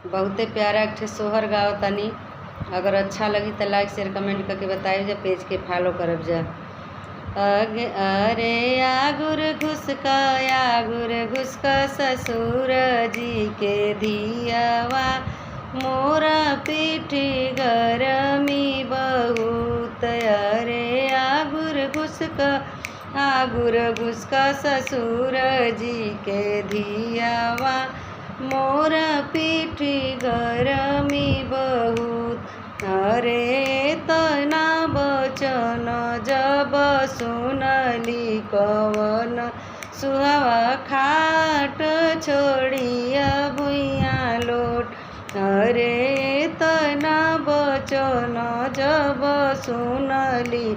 बहुते प्यारा एक ठे सोहर गाओ तनी। अगर अच्छा लगी तो लाइक शेयर कमेंट करके बताइए जा, पेज के फॉलो करब जा। अरे आगुर घुसका ससुर जी के धियावा, मोरा पीठी गरमी बहुत। अरे आगुर घुसका ससुर जी के धियावा, मोरा पीठी गरमी बहुत। अरे तना बचन जब सुनली, कवन सुहावा खाट छोड़िया भुइया लोट। अरे तना बचन जब सुनली,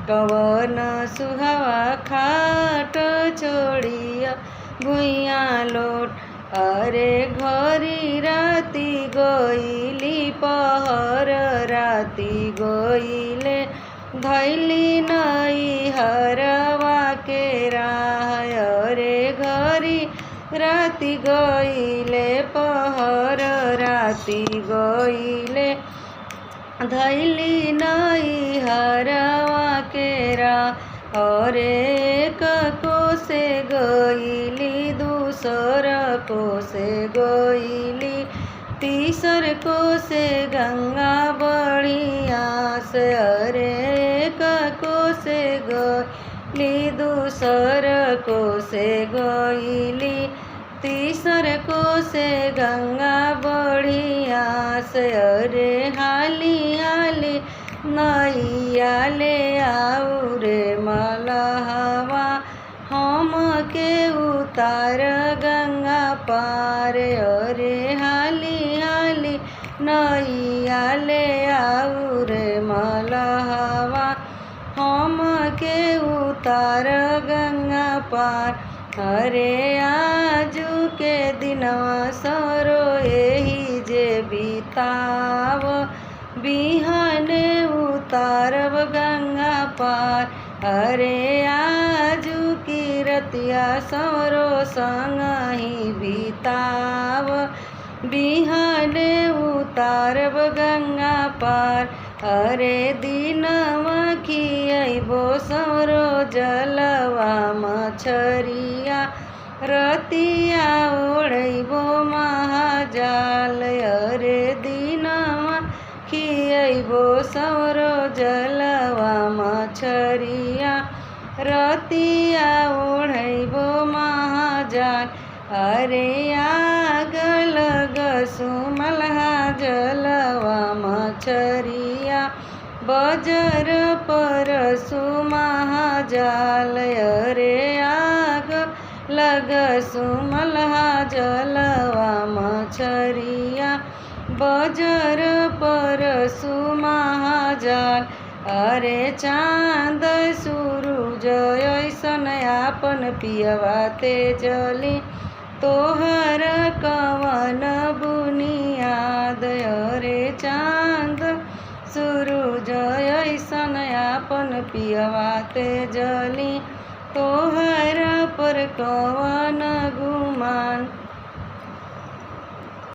कवन सुहावा खाट छोड़िया भुइया लोट। अरे घरी राती गईली, पहर राती गईले, धैली नई हरवा के राह। अरे घरी राती गईले, पहर राती गईले, धैली नई हरवा के राह। अरे को से गईली, दूसर को से गईली, तीसर को से गंगा बढ़िया से। अरे को से गईली, दूसर को से गईली, तीसर को से गंगा बढ़िया से। अरे हाली हाली नैया ले आऊ रे मलहवा, हम के उतार गंगा पार। अरे हाली हाली नैया ले आऊ रे मलहवा, हम के उतार गंगा पार। अरे आजू के दिनवा सरो एही जे बिताव, बिहाने उतारब गंगा पार। अरे आजू की रतिया सरो संगही बिताव, बिहाने उतारब गंगा पार। अरे दिनवा खियबो सरो जलवा मछरिया, रतिया ओढ़बो महाजाल। अरे दिनवा खियबो सरो जलवा मछरिया, रतिया ओढ़बो महाजाल। अरे आग लग सुमलहा जलवा मछरिया, बजर पर सुमहाजाल। अरे आग लग सुमलहा जलवा मछरिया, बजर पर सुमहाजाल। अरे चाँद सूरज ऐसन आपन पियवा तेजली, तोहर कवन बुनियाद। अरे चाँद सूरज ऐसन आपन पियवा तेजली, तोहर पर कवन गुमान।